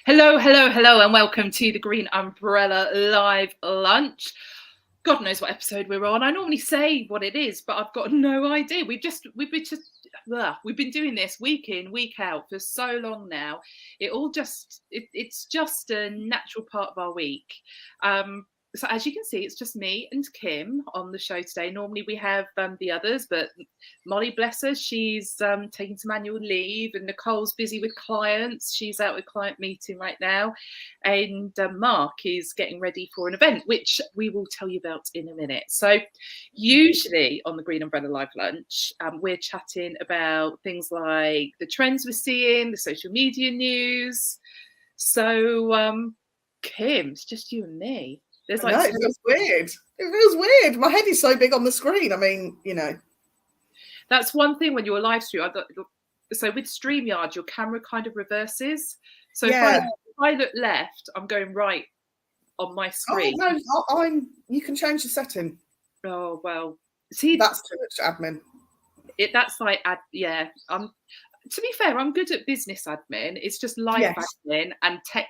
Hello, hello, hello, and welcome to the Green Umbrella Live Lunch. God knows what episode we're on. I normally say what it is, but I've got no idea. We've been doing this week in, week out for so long now. It's just a natural part of our week. So as you can see, it's just me and Kim on the show today. Normally we have the others, but Molly, bless her, she's taking some annual leave, and Nicole's busy with clients. She's out with client meeting right now, and Mark is getting ready for an event, which we will tell you about in a minute. So usually on the Green Umbrella Live Lunch, we're chatting about things like the trends we're seeing, the social media news. So Kim, it's just you and me. It feels weird. It feels weird. My head is so big on the screen. I mean, That's one thing when you're a live stream. So with StreamYard, your camera kind of reverses. So if I look left, I'm going right on my screen. Oh no, you can change the setting. Oh well, see, that's too much admin. That's like to be fair, I'm good at business admin. It's just live admin and tech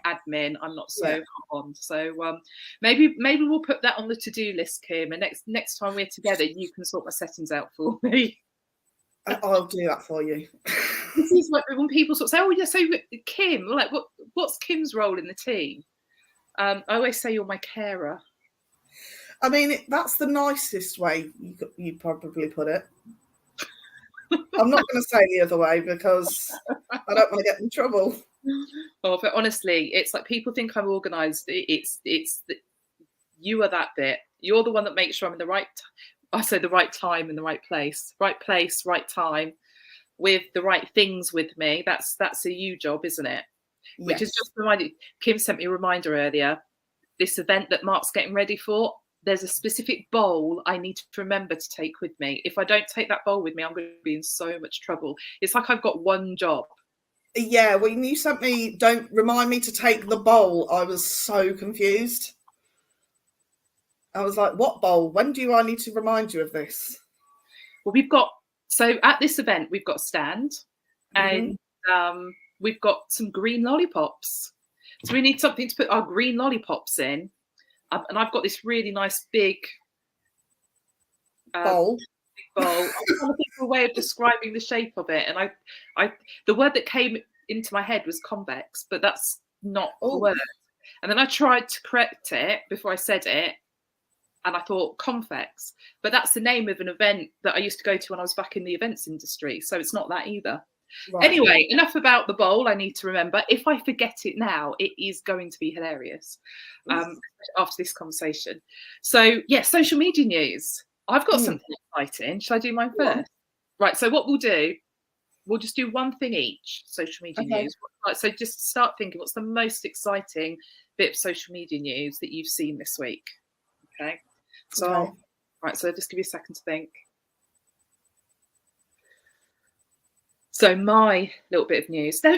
admin. I'm not so on. So maybe we'll put that on the to-do list, Kim. And next time we're together, you can sort my settings out for me. I'll do that for you. This is what when people sort of say, "Oh yeah, so Kim, like what's Kim's role in the team?" I always say you're my carer. I mean, that's the nicest way you'd probably put it. I'm not going to say the other way because I don't want to get in trouble. Oh, but honestly, it's like people think I'm organised. You are that bit. You're the one that makes sure I'm in the right time in the right place, right time, with the right things with me. That's a you job, isn't it? Yes. Which is just reminded. Kim sent me a reminder earlier. This event that Mark's getting ready for. There's a specific bowl I need to remember to take with me. If I don't take that bowl with me, I'm going to be in so much trouble. It's like I've got one job. Yeah, when you sent me, don't remind me to take the bowl, I was so confused. I was like, what bowl? When do I need to remind you of this? Well, so at this event, we've got a stand and we've got some green lollipops. So we need something to put our green lollipops in. And I've got this really nice big bowl. I'm trying to think of a way of describing the shape of it. And the word that came into my head was convex, but that's not the word. And then I tried to correct it before I said it, and I thought convex, but that's the name of an event that I used to go to when I was back in the events industry. So it's not that either. Right. Anyway, enough about the bowl. I need to remember. If I forget it now, it is going to be hilarious after this conversation. So, social media news. I've got something exciting. Shall I do mine first? Right. So what we'll do, we'll just do one thing each, social media news. So just start thinking, what's the most exciting bit of social media news that you've seen this week? Okay. So, right. So just give you a second to think. So my little bit of news. Now,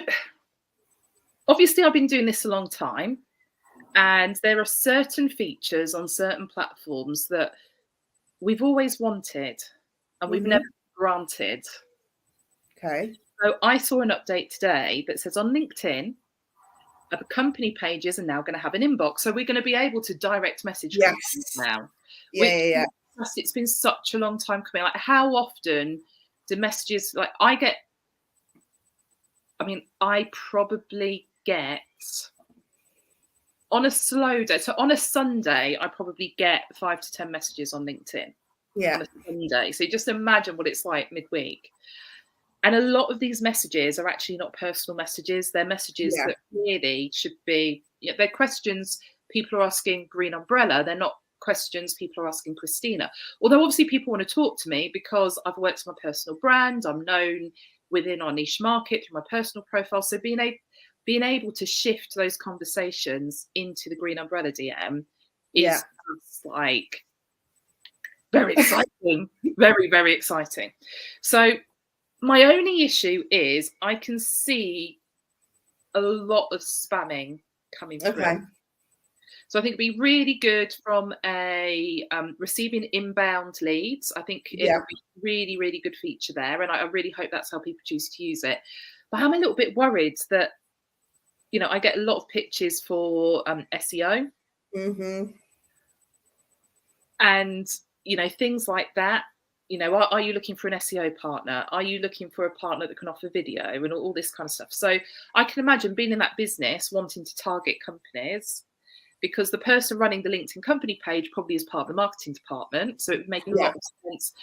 obviously, I've been doing this a long time, and there are certain features on certain platforms that we've always wanted and we've never granted. Okay. So I saw an update today that says on LinkedIn, the company pages are now going to have an inbox. So we're going to be able to direct message now. Yeah. It's been such a long time coming. Like, how often do messages, like I probably get on a slow day. So on a Sunday, I probably get 5 to 10 messages on LinkedIn. Yeah. On a Sunday. So just imagine what it's like midweek. And a lot of these messages are actually not personal messages. They're messages that really should be, they're questions people are asking Green Umbrella. They're not questions people are asking Christina. Although obviously people want to talk to me because I've worked on my personal brand. I'm known within our niche market through my personal profile. So being able to shift those conversations into the Green Umbrella DM is just like very exciting, very, very exciting. So my only issue is I can see a lot of spamming coming through. So I think it'd be really good from a receiving inbound leads. I think it would be really, really good feature there. And I really hope that's how people choose to use it. But I'm a little bit worried that you know, I get a lot of pitches for SEO. Mm-hmm. And, you know, things like that. You know, are you looking for an SEO partner? Are you looking for a partner that can offer video and all this kind of stuff? So I can imagine being in that business wanting to target companies, because the person running the LinkedIn company page probably is part of the marketing department. So it would make a lot of sense,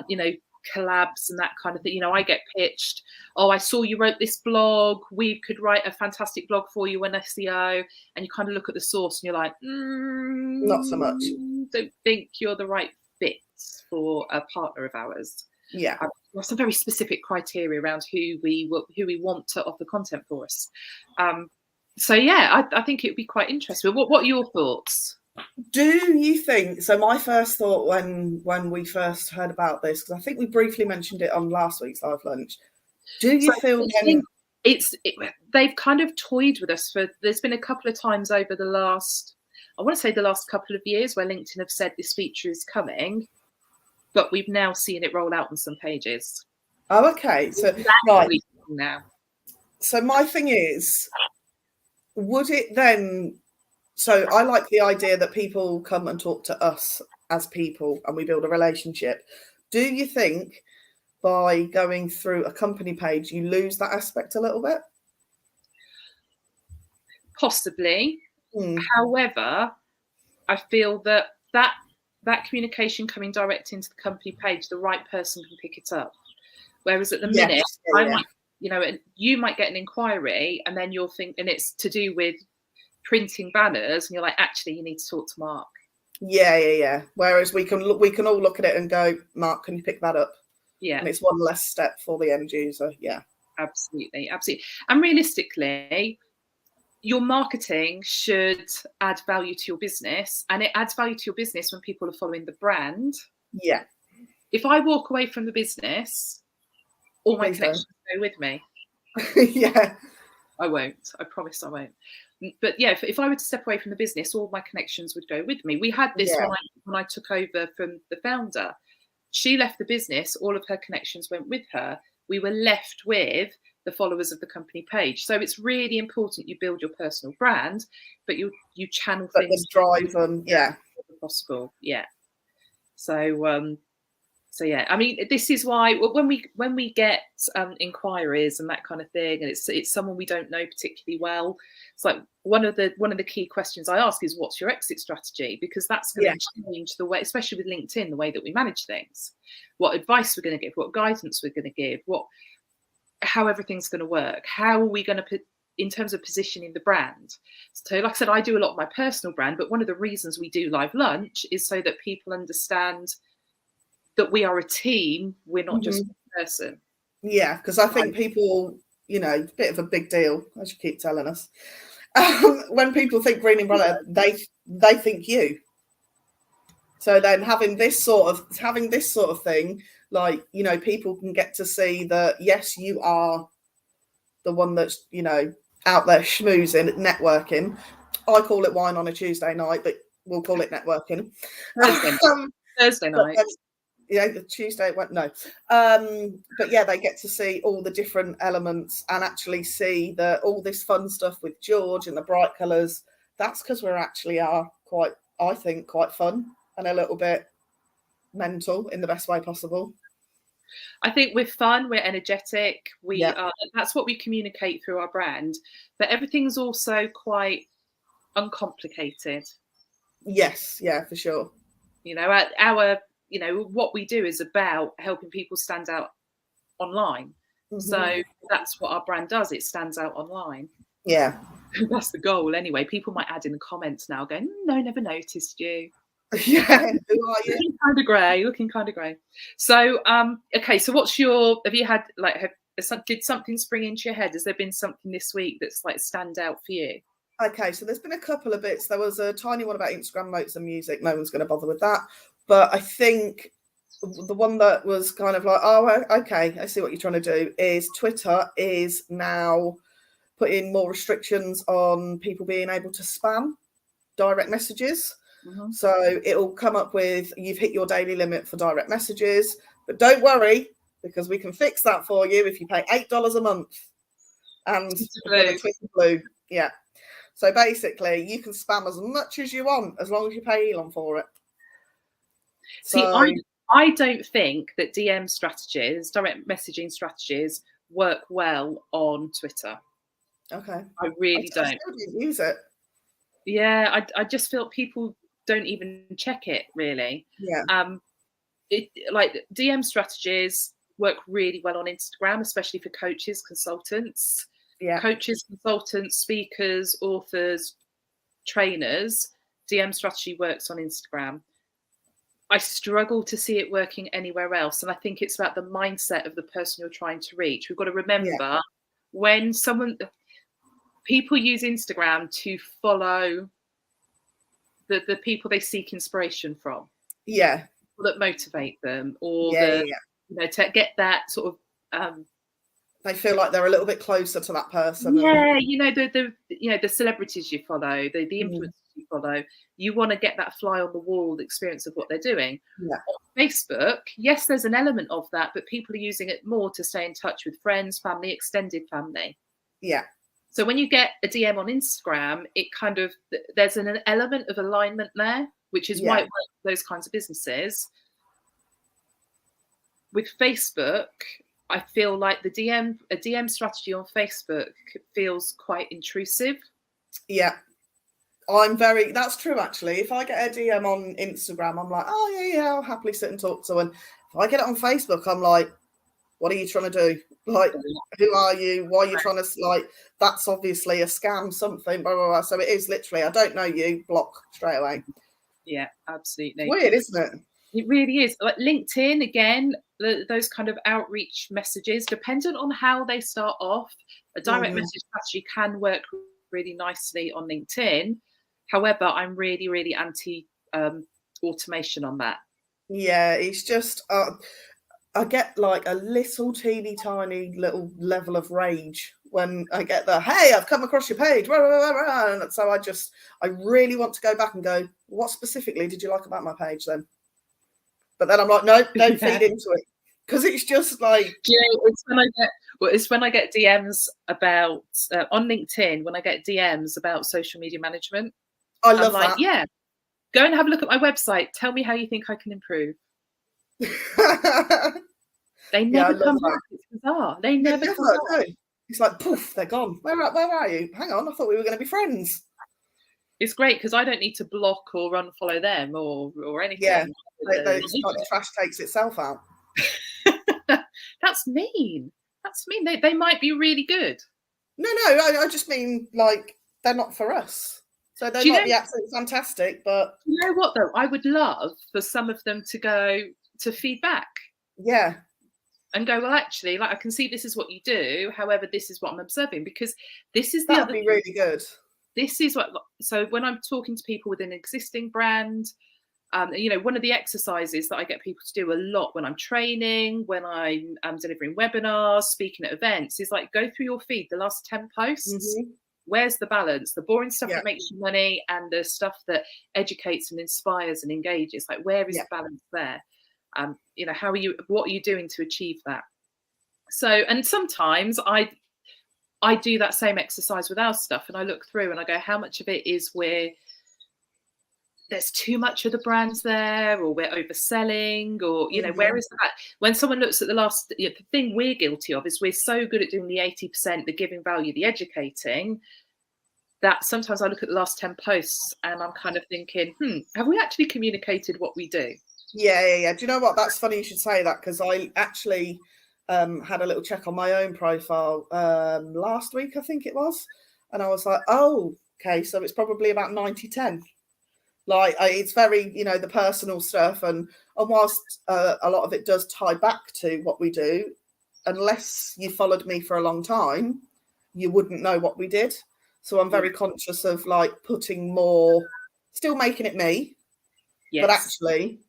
you know, collabs and that kind of thing. You know, I get pitched, oh, I saw you wrote this blog, we could write a fantastic blog for you on SEO. And you kind of look at the source and you're like, not so much. Don't think you're the right fit for a partner of ours. Yeah. There's some very specific criteria around who we want to offer content for us. So yeah, I think it would be quite interesting. What are your thoughts? Do you think, so my first thought when we first heard about this, because I think we briefly mentioned it on last week's live lunch, do you feel then they've kind of toyed with us there's been a couple of times over the last couple of years where LinkedIn have said this feature is coming, but we've now seen it roll out on some pages. Oh, okay. So right now. So my thing is, would it then, so I like the idea that people come and talk to us as people and we build a relationship. Do you think by going through a company page, you lose that aspect a little bit? Possibly. However, I feel that communication coming direct into the company page, the right person can pick it up. Whereas at the minute, I might, you know, you might get an inquiry and then you'll think, and it's to do with printing banners, and you're like, actually, you need to talk to Mark. Yeah. Whereas we can all look at it and go, Mark, can you pick that up? Yeah. And it's one less step for the end user. Yeah. Absolutely. And realistically, your marketing should add value to your business, and it adds value to your business when people are following the brand. Yeah. If I walk away from the business, all my connections go with me. Yeah. I won't. I promise I won't. But yeah, if I were to step away from the business, all my connections would go with me. We had this when I took over from the founder. She left the business, all of her connections went with her. We were left with the followers of the company page. So it's really important you build your personal brand, but you channel things, drive them, possible. Yeah. So yeah, I mean, this is why when we get inquiries and that kind of thing, and it's someone we don't know particularly well, it's like one of the key questions I ask is, what's your exit strategy? Because that's going to change the way, especially with LinkedIn, the way that we manage things, what advice we're going to give, what guidance we're going to give, how everything's going to work, how are we going to put in terms of positioning the brand. So like I said, I do a lot of my personal brand, but one of the reasons we do live lunch is so that people understand that we are a team, we're not just one person. Yeah, because I think people, you know, it's a bit of a big deal, as you keep telling us. When people think Green Umbrella, they think you. So then having this sort of thing, like, you know, people can get to see that, yes, you are the one that's, you know, out there schmoozing, networking. I call it wine on a Tuesday night, but we'll call it networking. Thursday night. Yeah, Tuesday went no. But yeah, they get to see all the different elements and actually see that all this fun stuff with George and the bright colours, that's because we're actually quite fun and a little bit mental in the best way possible. I think we're fun, we're energetic, that's what we communicate through our brand, but everything's also quite uncomplicated. Yes, yeah, for sure. You know, you know, what we do is about helping people stand out online. So that's what our brand does. It stands out online. Yeah. That's the goal anyway. People might add in the comments now going, no, never noticed you. Yeah, who are you? Looking kind of grey. So, okay, so have you had, like, did something spring into your head? Has there been something this week that's like stand out for you? Okay, so there's been a couple of bits. There was a tiny one about Instagram notes and music. No one's going to bother with that. But I think the one that was kind of like, oh, okay, I see what you're trying to do, is Twitter is now putting more restrictions on people being able to spam direct messages. So it'll come up with, you've hit your daily limit for direct messages. But don't worry, because we can fix that for you if you pay $8 a month. and Blue. Twitter Blue. Yeah. So basically, you can spam as much as you want as long as you pay Elon for it. See, So, I don't think that DM strategies, direct messaging strategies, work well on Twitter. okay. I really don't. I still didn't use it. Yeah, I just feel people don't even check it really. Yeah. Like DM strategies work really well on Instagram, especially for coaches, consultants. Yeah. Coaches, consultants, speakers, authors, trainers. DM strategy works on Instagram. I struggle to see it working anywhere else. And I think it's about the mindset of the person you're trying to reach. We've got to remember when people use Instagram to follow the people they seek inspiration from. Yeah. That motivate them, or to get that sort of they feel like they're a little bit closer to that person. Yeah, the celebrities you follow, the influencers you follow, you want to get that fly on the wall experience of what they're doing. Yeah. On Facebook, yes, there's an element of that, but people are using it more to stay in touch with friends, family, extended family. Yeah. So when you get a DM on Instagram, it kind of, there's an element of alignment there, which is why it works for those kinds of businesses. With Facebook, I feel like a DM strategy on Facebook feels quite intrusive. Yeah. That's true actually. If I get a DM on Instagram, I'm like, oh yeah, I'll happily sit and talk to one. If I get it on Facebook, I'm like, what are you trying to do? Like, who are you? Why are you trying to, like, that's obviously a scam, something, blah, blah, blah. So it is literally, I don't know you, block straight away. Yeah, absolutely. It's weird, isn't it? It really is. Like LinkedIn, again, those kind of outreach messages, dependent on how they start off, a direct message strategy can work really nicely on LinkedIn. However, I'm really, really anti automation on that. Yeah, it's just, I get like a little teeny tiny little level of rage when I get the, hey, I've come across your page. And so I really want to go back and go, what specifically did you like about my page then? But then I'm like, no, don't feed into it. Because it's just like, it's when I get DMs about on LinkedIn, when I get DMs about social media management. I love that. Yeah, go and have a look at my website. Tell me how you think I can improve. They never come back. It's bizarre. They never come back. It's like, poof, they're gone. Where are you? Hang on, I thought we were going to be friends. It's great because I don't need to block or unfollow them or anything. Yeah, the trash takes itself out. That's mean. That's mean. They might be really good. No, I just mean like they're not for us. So they might be absolutely fantastic, but you know what though? I would love for some of them to go to feedback. Yeah. And go, well, actually, like I can see this is what you do. However, this is what I'm observing, because this is that'd be really good. This is what. So when I'm talking to people with an existing brand, one of the exercises that I get people to do a lot when I'm training, when I'm delivering webinars, speaking at events, is like go through your feed, the last 10 posts. Where's the balance? The boring stuff that makes you money and the stuff that educates and inspires and engages. Like, where is the balance there? What are you doing to achieve that? So, and sometimes I do that same exercise with our stuff, and I look through and I go, how much of it is where there's too much of the brands there, or we're overselling, or where is that? When someone looks at the last, the thing we're guilty of is we're so good at doing the 80%, the giving value, the educating, that sometimes I look at the last 10 posts and I'm kind of thinking, have we actually communicated what we do? Yeah. Do you know what? That's funny you should say that, because I actually had a little check on my own profile last week, I think it was. And I was like, oh, okay, so it's probably about 90-10. Like, it's very, the personal stuff. And whilst a lot of it does tie back to what we do, unless you followed me for a long time, you wouldn't know what we did. So I'm very conscious of like putting more, still making it me, but actually,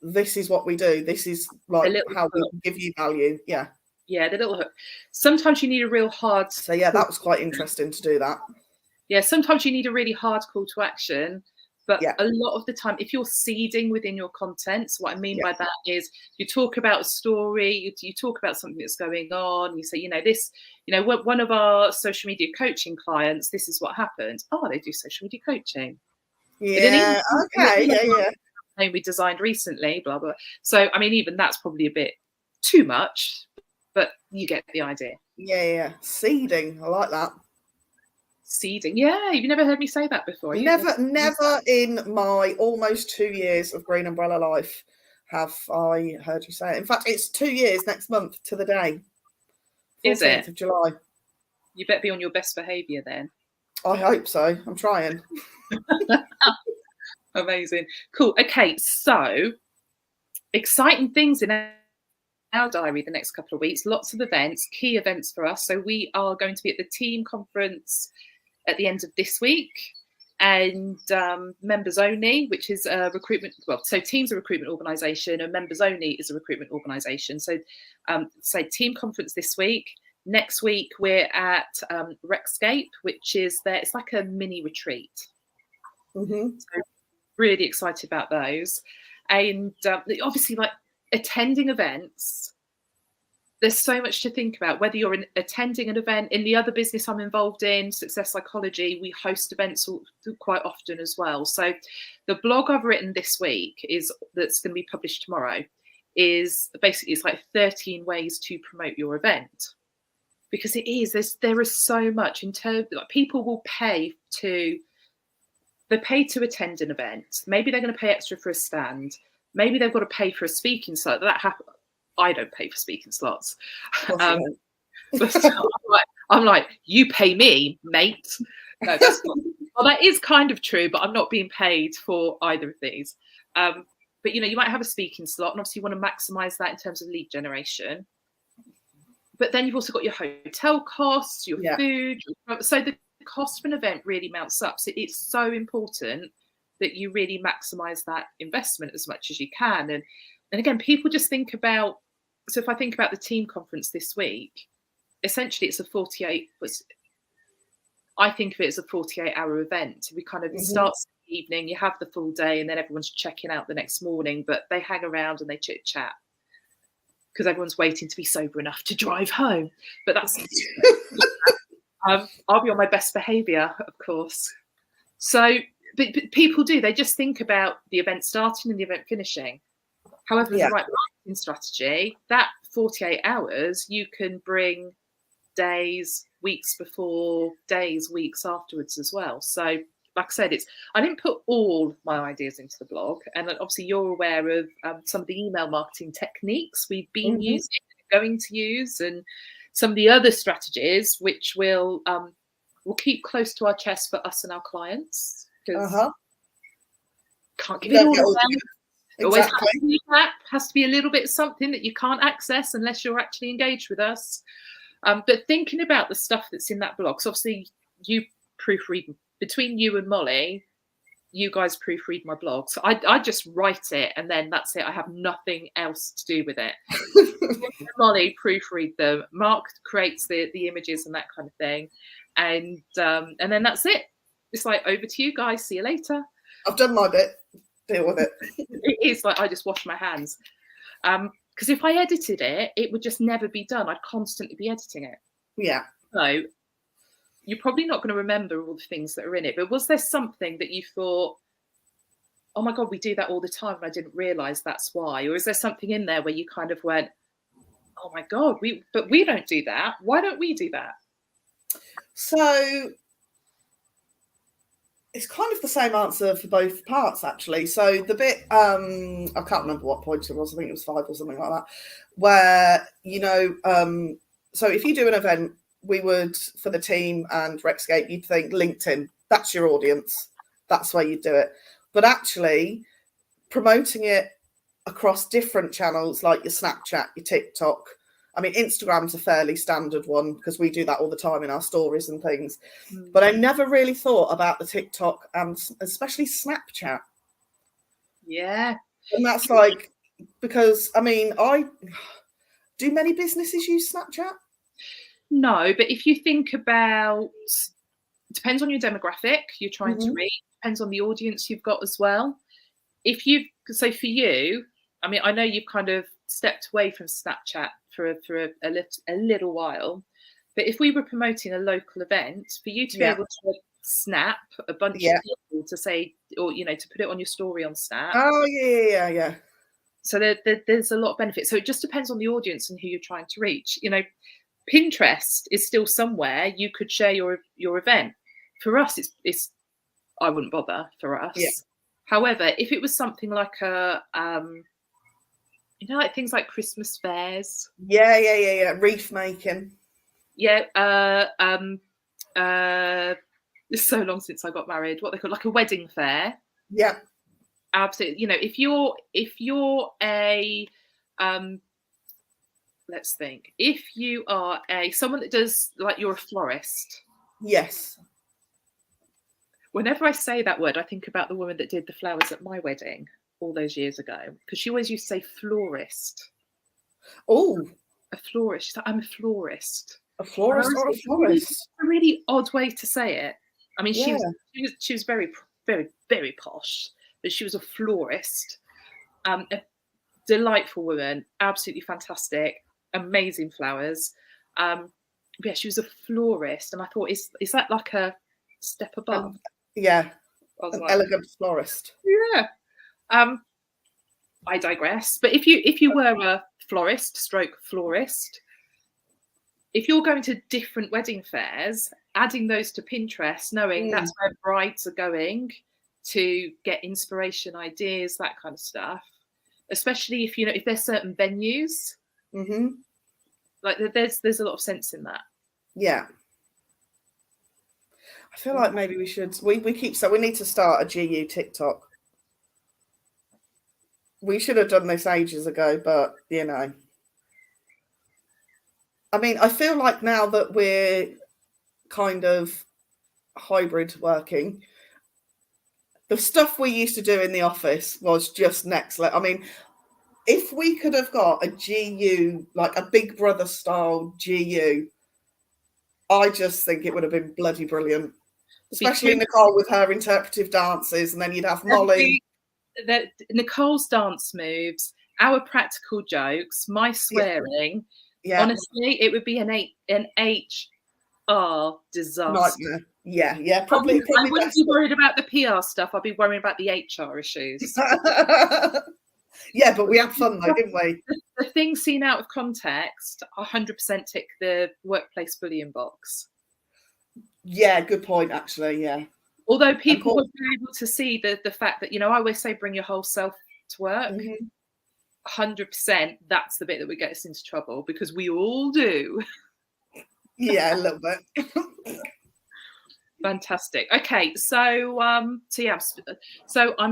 this is what we do. This is like how we give you value. Yeah, the little hook. Sometimes you need a real hard. So that was quite interesting to do that. Yeah, sometimes you need a really hard call to action. But a lot of the time, if you're seeding within your content, so what I mean by that is you talk about a story, you talk about something that's going on, you say, this, one of our social media coaching clients, this is what happened. Oh, they do social media coaching. Yeah, okay, yeah. We designed recently, blah, blah. So, I mean, even that's probably a bit too much, but you get the idea. Yeah. Seeding, I like that. Seeding, yeah. You've never heard me say that before. Never in my almost 2 years of Green Umbrella life have I heard you say it. In fact, it's 2 years next month to the day. 14th Is it? of July. You better be on your best behaviour then. I hope so. I'm trying. Amazing. Cool. Okay, so exciting things in our diary the next couple of weeks. Lots of events, key events for us. So we are going to be at the TEAM conference at the end of this week, and members only, which is a recruitment. Well, so TEAM's a recruitment organisation, and members only is a recruitment organisation. So, TEAM conference this week. Next week we're at Recscape, which is there. It's like a mini retreat. Mm-hmm. So really excited about those, and obviously, like attending events. There's so much to think about, whether you're attending an event. In the other business I'm involved in, Success Psychology, we host events quite often as well. So the blog I've written this week that's going to be published tomorrow is basically, it's like 13 ways to promote your event, because there is so much in terms, like, people will pay to attend an event. Maybe they're going to pay extra for a stand. Maybe they've got to pay for a speaking slot. I don't pay for speaking slots. But I'm like, you pay me, mate. No, that's not. Well, that is kind of true, but I'm not being paid for either of these. But you might have a speaking slot, and obviously you want to maximise that in terms of lead generation. But then you've also got your hotel costs, your food. So the cost of an event really mounts up. So it's so important that you really maximise that investment as much as you can. And again, people just think about. So if I think about the TEAM conference this week, essentially it's I think of it as a 48-hour event. We kind of start in the evening, you have the full day, and then everyone's checking out the next morning, but they hang around and they chit chat because everyone's waiting to be sober enough to drive home. But that's I'll be on my best behaviour, of course. So but people they just think about the event starting and the event finishing. However, the right marketing strategy, that 48 hours, you can bring days, weeks before, days, weeks afterwards as well. So, like I said, I didn't put all my ideas into the blog, and obviously you're aware of some of the email marketing techniques we've been using, going to use, and some of the other strategies which we'll keep close to our chest for us and our clients, because can't give it all away. Exactly. Always has to be a little bit of something that you can't access unless you're actually engaged with us. But thinking about the stuff that's in that blog, so obviously you proofread, between you and Molly, you guys proofread my blog. So I just write it, and then that's it. I have nothing else to do with it. Molly proofread them. Mark creates the images and that kind of thing, and then that's it. It's like, over to you guys. See you later. I've done my bit. Deal with it. It is like, I just wash my hands. Because if I edited it, it would just never be done. I'd constantly be editing it. Yeah. So you're probably not going to remember all the things that are in it. But was there something that you thought, oh my God, we do that all the time and I didn't realise that's why? Or is there something in there where you kind of went, oh my God, we don't do that. Why don't we do that? So it's kind of the same answer for both parts, actually. So the bit, I can't remember what point it was. I think it was 5 or something like that, where, so if you do an event, we would, for the team and Recscape, you'd think LinkedIn, that's your audience. That's where you do it. But actually promoting it across different channels, like your Snapchat, your TikTok. I mean, Instagram's a fairly standard one because we do that all the time in our stories and things. But I never really thought about the TikTok and especially Snapchat. Yeah. And that's like, because, I mean, do many businesses use Snapchat? No, but if you think about depends on your demographic you're trying to reach, depends on the audience you've got as well. So for you, I mean, I know you've kind of stepped away from Snapchat for a little while, but if we were promoting a local event, for you to be able to snap a bunch of people to say, or to put it on your story on Snap. Oh yeah. So there's a lot of benefits. So it just depends on the audience and who you're trying to reach. Pinterest is still somewhere you could share your event. For us, it's I wouldn't bother for us. Yeah. However, if it was something like like things like Christmas fairs. Yeah. Wreath making. Yeah. It's so long since I got married. What they call like a wedding fair. Yeah. Absolutely. If you're a let's think. If you are someone that does, like, you're a florist. Yes. Whenever I say that word, I think about the woman that did the flowers at my wedding all those years ago, because she always used to say florist. Oh. A florist. She's like, I'm a florist. A florist or a florist? A really odd way to say it. I mean, yeah. she was very, very, very posh, but she was a florist. A delightful woman, absolutely fantastic, amazing flowers. Yeah, she was a florist, and I thought, is that like a step above? Yeah, an elegant florist. Yeah. I digress. But if you were a florist, if you're going to different wedding fairs, adding those to Pinterest, knowing that's where brides are going to get inspiration, ideas, that kind of stuff. Especially if there's certain venues, like there's a lot of sense in that. Yeah. I feel like maybe we should. We need to start a GU TikTok. We should have done this ages ago, but I mean, I feel like now that we're kind of hybrid working, the stuff we used to do in the office was just next level. I mean, if we could have got a GU, like a Big Brother style GU, I just think it would have been bloody brilliant. Especially Nicole with her interpretive dances, and then you'd have Molly. Nicole's dance moves, our practical jokes, my swearing. Yeah. Honestly, it would be an HR disaster. Nightmare. Yeah. Probably I wouldn't be worried about the PR stuff. I'd be worrying about the HR issues. Yeah, but we had fun though, didn't we? The things seen out of context 100% tick the workplace bullying box. Yeah, good point, actually, yeah. Although people would be able to see the fact that, I always say bring your whole self to work. 100%, that's the bit that would get us into trouble, because we all do. Yeah, a little bit. Fantastic. Okay, so I'm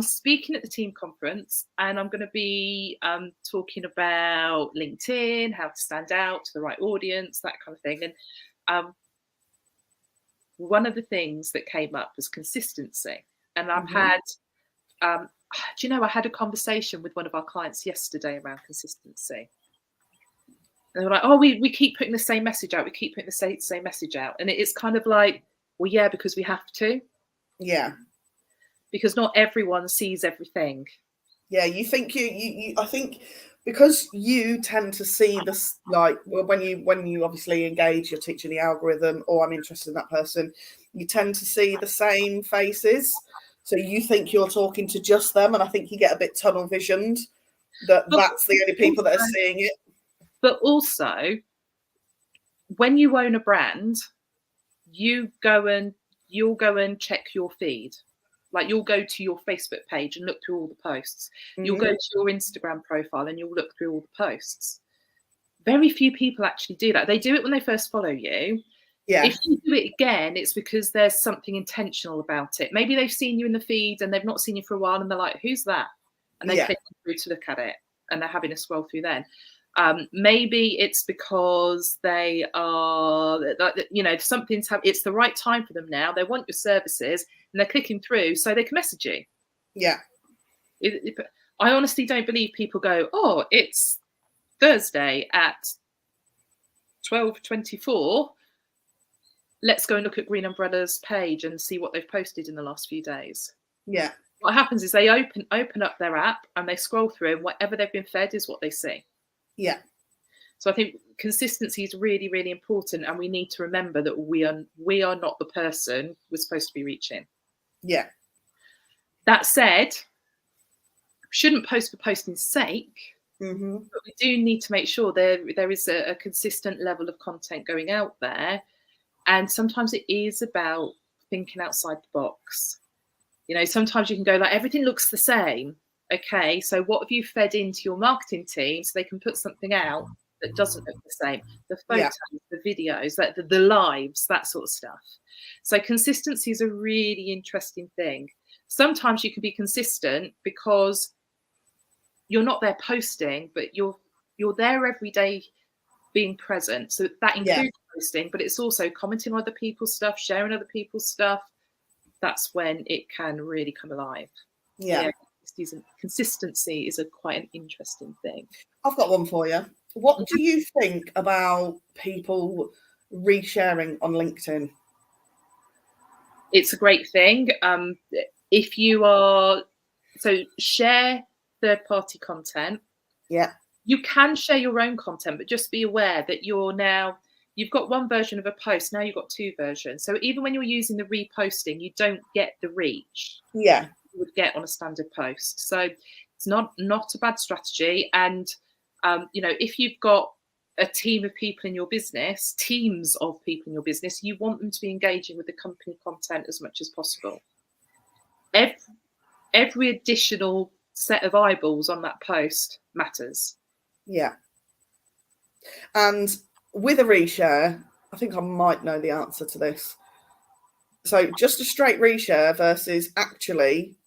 speaking at the team conference, and I'm going to be talking about LinkedIn, how to stand out to the right audience, that kind of thing. And one of the things that came up was consistency. And I've had, I had a conversation with one of our clients yesterday around consistency. And they were like, oh, we keep putting the same message out. We keep putting the same message out. And it's kind of like, well, yeah, because we have to. Yeah. Because not everyone sees everything. Yeah, you think I think because you tend to see this, like, well, when you obviously engage, you're teaching the algorithm, or I'm interested in that person, you tend to see the same faces. So you think you're talking to just them, and I think you get a bit tunnel visioned that's the only people that are seeing it. But also, when you own a brand, you'll go and check your feed. Like, you'll go to your Facebook page and look through all the posts. You'll go to your Instagram profile and you'll look through all the posts. Very few people actually do that. They do it when they first follow you. Yeah. If you do it again, it's because there's something intentional about it. Maybe they've seen you in the feed and they've not seen you for a while, and they're like, who's that? And they click through to look at it, and they're having a scroll through then. Maybe it's because they are, something's happening. It's the right time for them now. They want your services, and they're clicking through so they can message you. Yeah. I honestly don't believe people go, oh, it's Thursday at 12:24. let's go and look at Green Umbrella's page and see what they've posted in the last few days. Yeah. What happens is they open up their app and they scroll through, and whatever they've been fed is what they see. Yeah. So I think consistency is really, really important, and we need to remember that we are not the person we're supposed to be reaching. Yeah. That said, shouldn't post for posting's sake, but we do need to make sure there is a consistent level of content going out there. And sometimes it is about thinking outside the box. You know, sometimes you can go like, everything looks the same. Okay, so what have you fed into your marketing team so they can put something out that doesn't look the same? The photos, the videos, the lives, that sort of stuff. So consistency is a really interesting thing. Sometimes you can be consistent because you're not there posting, but you're there every day being present. So that includes posting, but it's also commenting on other people's stuff, sharing other people's stuff. That's when it can really come alive. Yeah. Consistency is quite an interesting thing. I've got one for you. What do you think about people resharing on LinkedIn? It's a great thing. If you are, so share third-party content. Yeah. You can share your own content, but just be aware that you've got one version of a post, now you've got two versions. So even when you're using the reposting, you don't get the reach you would get on a standard post. So it's not a bad strategy. And if you've got a team of people in your business, teams of people in your business, you want them to be engaging with the company content as much as possible. Every additional set of eyeballs on that post matters. Yeah. And with a reshare, I think I might know the answer to this. So just a straight reshare versus actually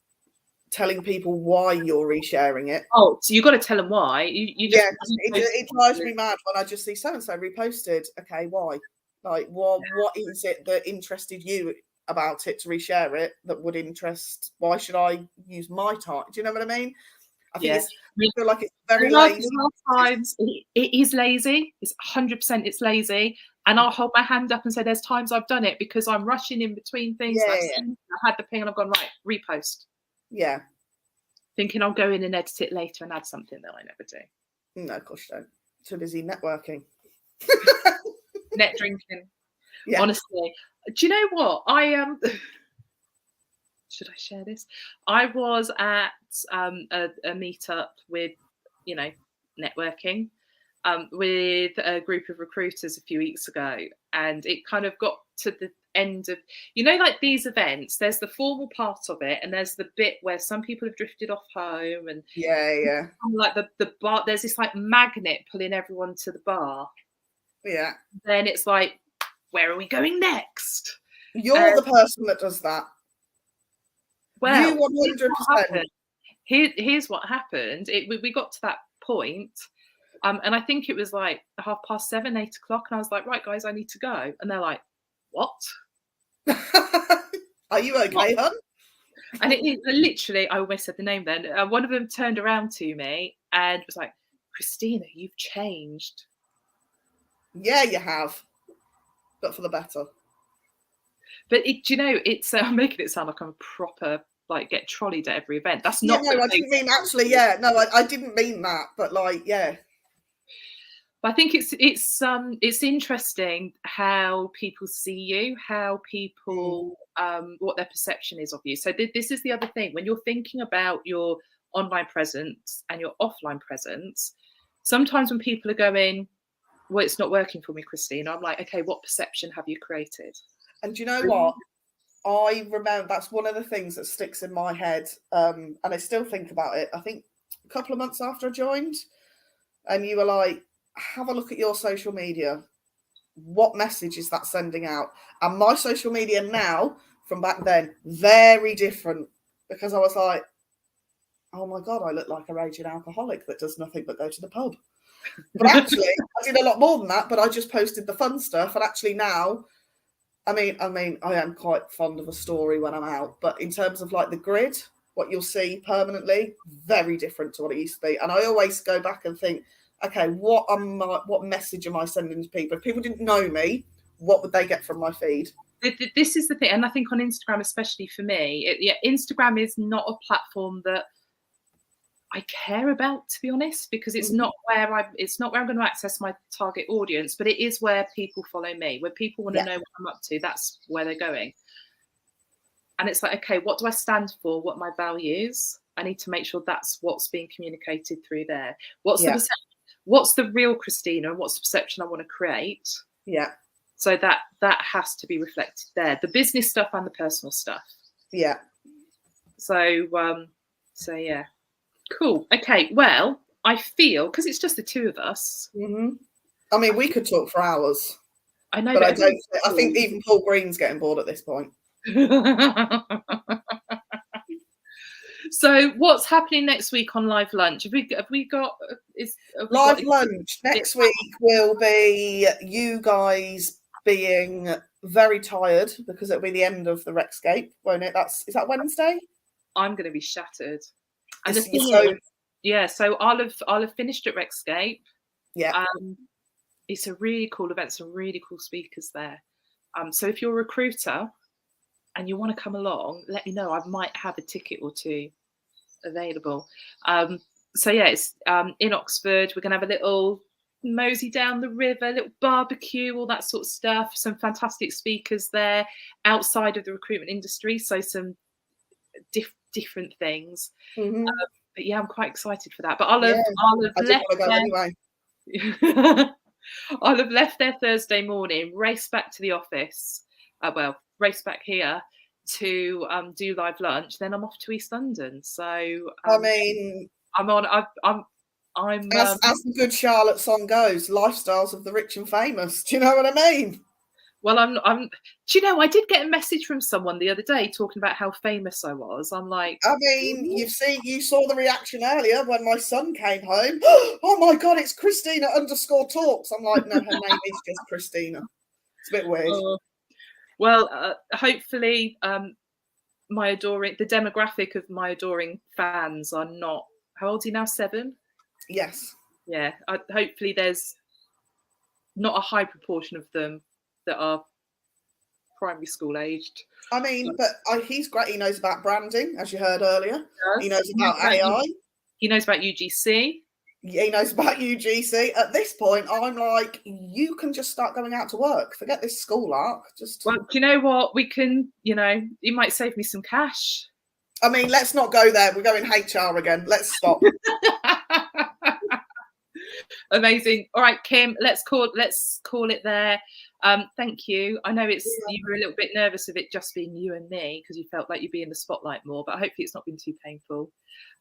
telling people why you're resharing it. Oh, so you've got to tell them why. It drives me mad when I just see so-and-so reposted. Okay, why? Like, what is it that interested you about it to reshare it that would interest? Why should I use my time? Do you know what I mean? I feel like it's very lazy. Times it is lazy. It's 100% it's lazy. And I'll hold my hand up and say there's times I've done it because I'm rushing in between things. I've had the ping and I've gone, right, repost. Yeah. Thinking I'll go in and edit it later and add something that I never do. No, of course you don't. Too busy networking. Net drinking. Yeah. Honestly. Do you know what? Should I share this? I was at a meetup with, networking with a group of recruiters a few weeks ago. And it kind of got to the end of, like these events, there's the formal part of it and there's the bit where some people have drifted off home and like the bar, there's this like magnet pulling everyone to the bar. Yeah. Then it's like, where are we going next? You're the person that does that. Well, you 100%. Here's what happened. We got to that point. And I think it was like 7:30, 8 o'clock. And I was like, right, guys, I need to go. And they're like, what? Are you okay, hon? And it literally, I almost said the name then. One of them turned around to me and was like, Christina, you've changed. Yeah, you have. But for the better. But it's I'm making it sound like I'm a proper, like, get trolleyed at every event. That's not. Yeah, no, I didn't mean actually. Yeah, no, I didn't mean that. But like, yeah. But I think it's interesting how people see you, how people what their perception is of you. So this is the other thing when you're thinking about your online presence and your offline presence. Sometimes when people are going, well, it's not working for me, Christina. I'm like, okay, what perception have you created? And do you know what? I remember that's one of the things that sticks in my head. And I still think about it. I think a couple of months after I joined, and you were like, have a look at your social media. What message is that sending out? And my social media now from back then, very different, because I was like, oh my God, I look like a raging alcoholic that does nothing but go to the pub. But actually, I did a lot more than that, but I just posted the fun stuff. And actually now, I mean, I am quite fond of a story when I'm out, but in terms of like the grid, what you'll see permanently, very different to what it used to be. And I always go back and think, okay, what message am I sending to people? If people didn't know me, what would they get from my feed? This is the thing, and I think on Instagram, especially for me, Instagram is not a platform that I care about, to be honest, because it's not where I'm going to access my target audience, but it is where people follow me. Where people want to know what I'm up to, that's where they're going. And it's like, okay, what do I stand for? What are my values? I need to make sure that's what's being communicated through there. What's the real Christina, and what's the perception I want to create? Yeah. So that has to be reflected there. The business stuff and the personal stuff. Yeah. So yeah. Cool. Okay. Well, I feel, because it's just the two of us. Mm-hmm. I mean, we could talk for hours. I know, but I think even Paul Green's getting bored at this point. So, what's happening next week on Live Lunch? Have we got Live Lunch next week will be you guys being very tired because it'll be the end of the Recscape, won't it? Is that Wednesday? I'm going to be shattered. And so I'll have finished at Recscape. Yeah. It's a really cool event, some really cool speakers there. So if you're a recruiter and you want to come along, let me know. I might have a ticket or two available. So yeah, it's in Oxford. We're going to have a little mosey down the river, a little barbecue, all that sort of stuff. Some fantastic speakers there outside of the recruitment industry. So some different things. Mm-hmm. But yeah, I'm quite excited for that. But I'll have left there Thursday morning, raced back to the office. Race back here to do Live Lunch. Then I'm off to East London. So I mean, as the good Charlotte song goes, lifestyles of the rich and famous. Do you know what I mean? Well, do you know, I did get a message from someone the other day talking about how famous I was. I'm like, I mean, you saw the reaction earlier when my son came home. Oh my God, it's Christina _talks. I'm like, no, her name is just Christina. It's a bit weird. Hopefully, the demographic of my adoring fans are not. How old are you now? 7? Yes. Yeah. Hopefully, there's not a high proportion of them that are primary school aged. I mean, but he's great. He knows about branding, as you heard earlier. He knows about AI. He knows about UGC. Yeah, he knows about UGC. At this point, I'm like, you can just start going out to work. Forget this school arc. Well, do you know what? We can, you might save me some cash. I mean, let's not go there. We're going HR again. Let's stop. Amazing. All right, Kim, let's call it there. Thank you. I know you were a little bit nervous of it just being you and me because you felt like you'd be in the spotlight more, but hopefully it's not been too painful.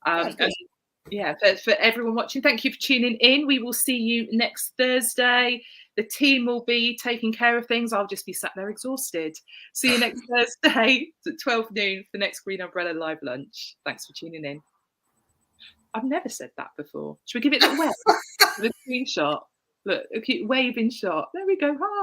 For everyone watching, thank you for tuning in. We will see you next Thursday. The team will be taking care of things. I'll just be sat there exhausted. See you next Thursday at 12 noon for the next Green Umbrella Live Lunch. Thanks for tuning in. I've never said that before. Should we give it a wave? The screenshot. Look, a cute waving shot. There we go. Hi.